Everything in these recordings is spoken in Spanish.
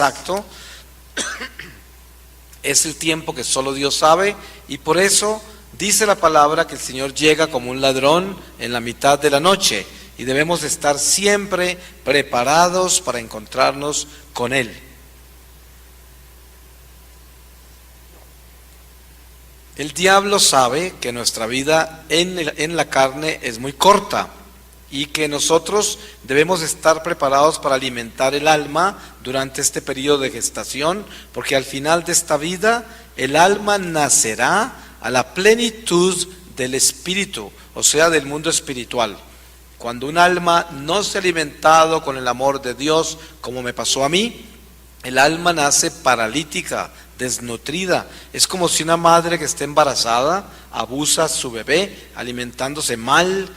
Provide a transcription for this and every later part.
exacto, es el tiempo que solo Dios sabe, y por eso dice la palabra que el Señor llega como un ladrón en la mitad de la noche, y debemos estar siempre preparados para encontrarnos con Él. El diablo sabe que nuestra vida en la carne es muy corta y que nosotros debemos estar preparados para alimentar el alma durante este periodo de gestación, porque al final de esta vida el alma nacerá a la plenitud del espíritu, o sea, del mundo espiritual. Cuando un alma no se ha alimentado con el amor de Dios, como me pasó a mí, el alma nace paralítica, desnutrida. Es como si una madre que esté embarazada abusa a su bebé, alimentándose mal,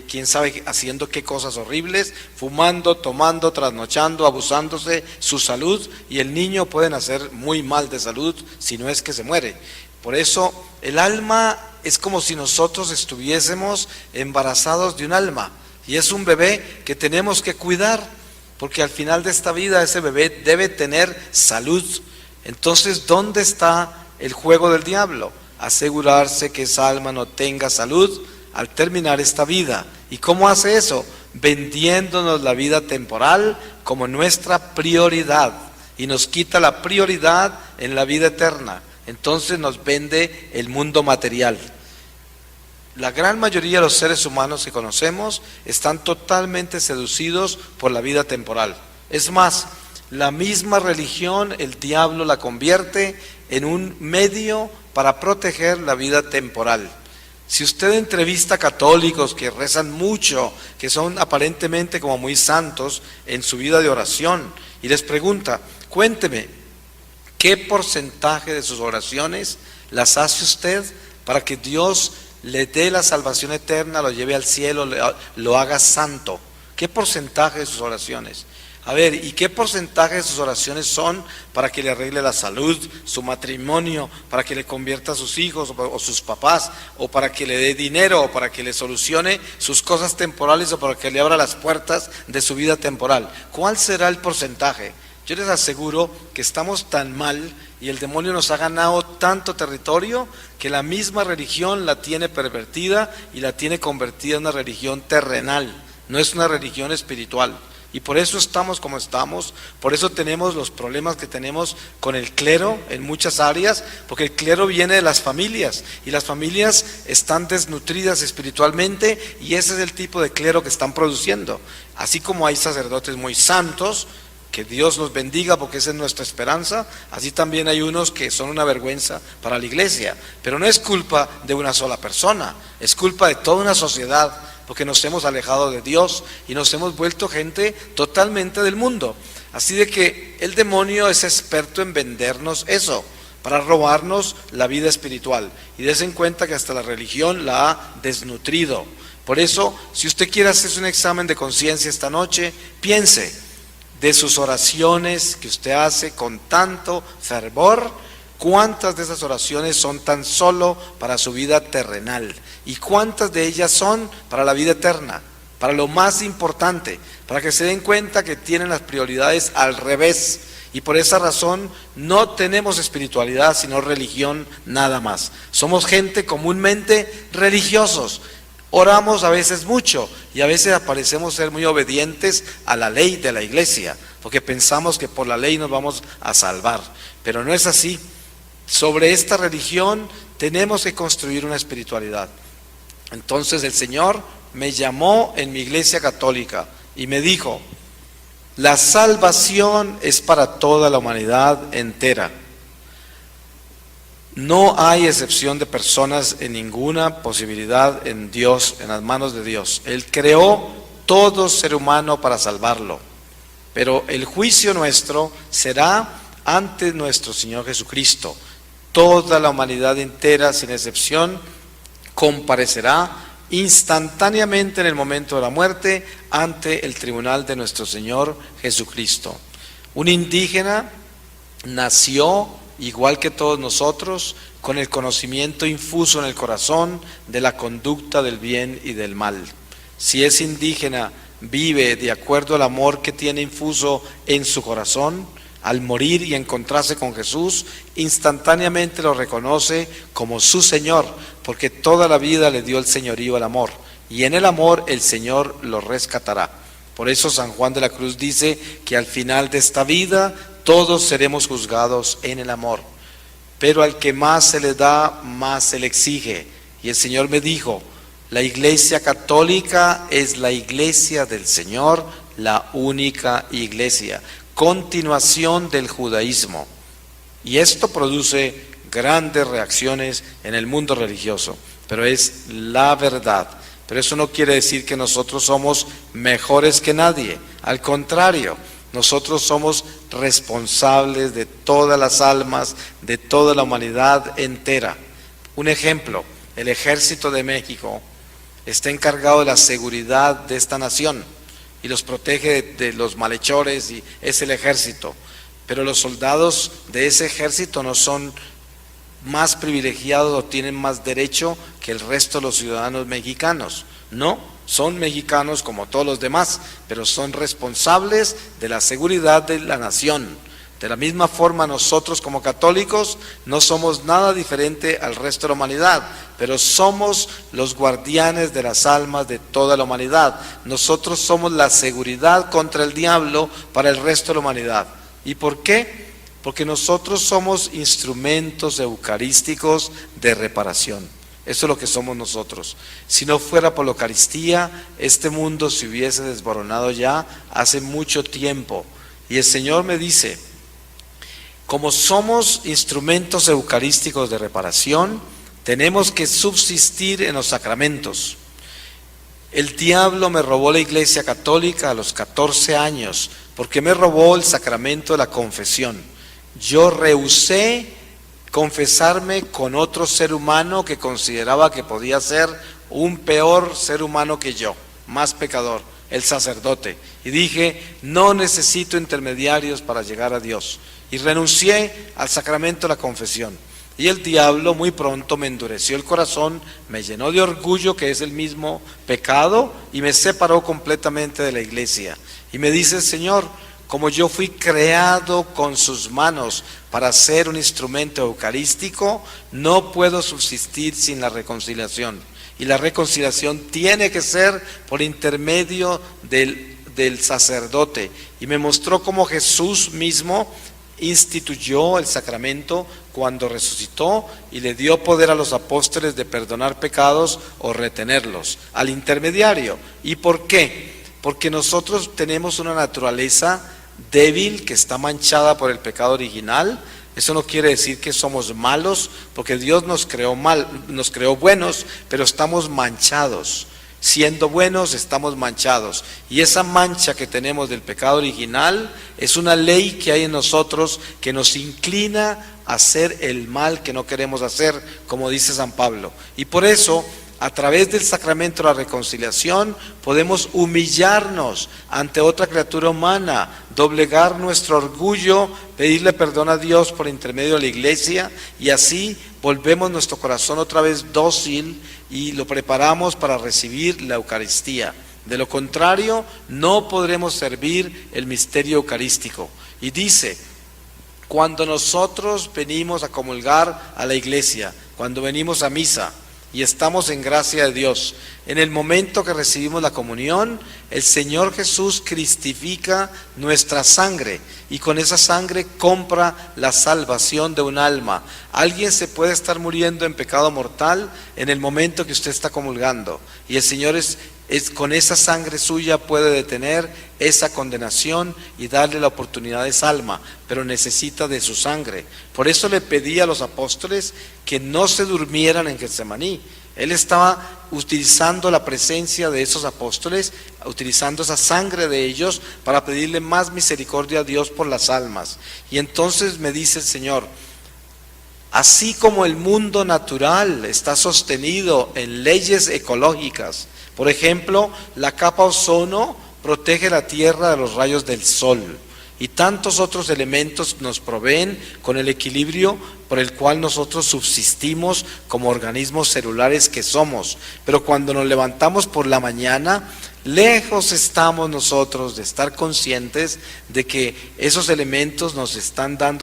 quién sabe haciendo qué cosas horribles, fumando, tomando, trasnochando, abusándose su salud, y el niño puede nacer muy mal de salud, si no es que se muere. Por eso el alma es como si nosotros estuviésemos embarazados de un alma, y es un bebé que tenemos que cuidar, porque al final de esta vida ese bebé debe tener salud. Entonces, ¿dónde está el juego del diablo? Asegurarse que esa alma no tenga salud al terminar esta vida. ¿Y cómo hace eso? Vendiéndonos la vida temporal como nuestra prioridad, y nos quita la prioridad en la vida eterna. Entonces nos vende el mundo material. La gran mayoría de los seres humanos que conocemos están totalmente seducidos por la vida temporal. Es más, la misma religión, el diablo la convierte en un medio para proteger la vida temporal. Si usted entrevista a católicos que rezan mucho, que son aparentemente como muy santos en su vida de oración, y les pregunta, cuénteme, ¿qué porcentaje de sus oraciones las hace usted para que Dios le dé la salvación eterna, lo lleve al cielo, lo haga santo? ¿Qué porcentaje de sus oraciones? A ver, ¿y qué porcentaje de sus oraciones son para que le arregle la salud, su matrimonio, para que le convierta a sus hijos o sus papás, o para que le dé dinero, o para que le solucione sus cosas temporales, o para que le abra las puertas de su vida temporal? ¿Cuál será el porcentaje? Yo les aseguro que estamos tan mal y el demonio nos ha ganado tanto territorio que la misma religión la tiene pervertida y la tiene convertida en una religión terrenal, no es una religión espiritual. Y por eso estamos como estamos, por eso tenemos los problemas que tenemos con el clero en muchas áreas, porque el clero viene de las familias, y las familias están desnutridas espiritualmente, y ese es el tipo de clero que están produciendo. Así como hay sacerdotes muy santos, que Dios los bendiga porque esa es nuestra esperanza, así también hay unos que son una vergüenza para la iglesia, pero no es culpa de una sola persona, es culpa de toda una sociedad, porque nos hemos alejado de Dios y nos hemos vuelto gente totalmente del mundo. Así de que el demonio es experto en vendernos eso, para robarnos la vida espiritual. Y dése en cuenta que hasta la religión la ha desnutrido. Por eso, si usted quiere hacerse un examen de conciencia esta noche, piense de sus oraciones que usted hace con tanto fervor, ¿cuántas de esas oraciones son tan solo para su vida terrenal? ¿Y cuántas de ellas son para la vida eterna? Para lo más importante, para que se den cuenta que tienen las prioridades al revés. Y por esa razón no tenemos espiritualidad, sino religión nada más. Somos gente comúnmente religiosos. Oramos a veces mucho y a veces parecemos ser muy obedientes a la ley de la iglesia, porque pensamos que por la ley nos vamos a salvar. Pero no es así. Sobre esta religión tenemos que construir una espiritualidad. Entonces el Señor me llamó en mi iglesia católica y me dijo, la salvación es para toda la humanidad entera. No hay excepción de personas en ninguna posibilidad en Dios, en las manos de Dios. Él creó todo ser humano para salvarlo, pero el juicio nuestro será ante nuestro Señor Jesucristo. Toda la humanidad entera, sin excepción, comparecerá instantáneamente en el momento de la muerte ante el tribunal de nuestro Señor Jesucristo. Un indígena nació igual que todos nosotros, con el conocimiento infuso en el corazón de la conducta del bien y del mal. Si ese indígena vive de acuerdo al amor que tiene infuso en su corazón, al morir y encontrarse con Jesús, instantáneamente lo reconoce como su Señor, porque toda la vida le dio el señorío al amor, y en el amor el Señor lo rescatará. Por eso San Juan de la Cruz dice que al final de esta vida todos seremos juzgados en el amor, pero al que más se le da, más se le exige. Y el Señor me dijo: la Iglesia Católica es la Iglesia del Señor, la única Iglesia, continuación del judaísmo. Y esto produce grandes reacciones en el mundo religioso, pero es la verdad. Pero eso no quiere decir que nosotros somos mejores que nadie. Al contrario, nosotros somos responsables de todas las almas, de toda la humanidad entera. Un ejemplo: el Ejército de México está encargado de la seguridad de esta nación y los protege de los malhechores, y es el ejército. Pero los soldados de ese ejército no son más privilegiados o tienen más derecho que el resto de los ciudadanos mexicanos. No, son mexicanos como todos los demás, pero son responsables de la seguridad de la nación. De la misma forma, nosotros como católicos no somos nada diferente al resto de la humanidad, pero somos los guardianes de las almas de toda la humanidad. Nosotros somos la seguridad contra el diablo para el resto de la humanidad. ¿Y por qué? Porque nosotros somos instrumentos eucarísticos de reparación. Eso es lo que somos nosotros. Si no fuera por la Eucaristía, este mundo se hubiese desboronado ya hace mucho tiempo. Y el Señor me dice: como somos instrumentos eucarísticos de reparación, tenemos que subsistir en los sacramentos. El diablo me robó la Iglesia Católica a los 14 años, porque me robó el sacramento de la confesión. Yo rehusé confesarme con otro ser humano que consideraba que podía ser un peor ser humano que yo, más pecador, el sacerdote. Y dije: no necesito intermediarios para llegar a Dios. Y renuncié al sacramento de la confesión. Y el diablo muy pronto me endureció el corazón, me llenó de orgullo, que es el mismo pecado, y me separó completamente de la Iglesia. Y me dice: Señor, como yo fui creado con sus manos para ser un instrumento eucarístico, no puedo subsistir sin la reconciliación. Y la reconciliación tiene que ser por intermedio del sacerdote. Y me mostró cómo Jesús mismo instituyó el sacramento cuando resucitó y le dio poder a los apóstoles de perdonar pecados o retenerlos, al intermediario. ¿Y por qué? Porque nosotros tenemos una naturaleza débil que está manchada por el pecado original. Eso no quiere decir que somos malos, porque Dios nos creó buenos, pero estamos manchados. Siendo buenos, estamos manchados. Y esa mancha que tenemos del pecado original es una ley que hay en nosotros que nos inclina a hacer el mal que no queremos hacer, como dice San Pablo. Y por eso, a través del sacramento de la reconciliación, podemos humillarnos ante otra criatura humana, doblegar nuestro orgullo, pedirle perdón a Dios por intermedio de la Iglesia, y así volvemos nuestro corazón otra vez dócil y lo preparamos para recibir la Eucaristía. De lo contrario, no podremos servir el misterio eucarístico. Y dice: cuando nosotros venimos a comulgar a la iglesia, cuando venimos a misa y estamos en gracia de Dios, en el momento que recibimos la comunión, el Señor Jesús cristifica nuestra sangre y con esa sangre compra la salvación de un alma. Alguien se puede estar muriendo en pecado mortal en el momento que usted está comulgando, y el Señor con esa sangre suya puede detener esa condenación y darle la oportunidad de salva, pero necesita de su sangre. Por eso le pedí a los apóstoles que no se durmieran en Getsemaní. Él estaba utilizando la presencia de esos apóstoles, utilizando esa sangre de ellos para pedirle más misericordia a Dios por las almas. Y entonces me dice el Señor: así como el mundo natural está sostenido en leyes ecológicas, por ejemplo, la capa ozono protege la Tierra de los rayos del sol, y tantos otros elementos nos proveen con el equilibrio por el cual nosotros subsistimos como organismos celulares que somos. Pero cuando nos levantamos por la mañana, lejos estamos nosotros de estar conscientes de que esos elementos nos están dando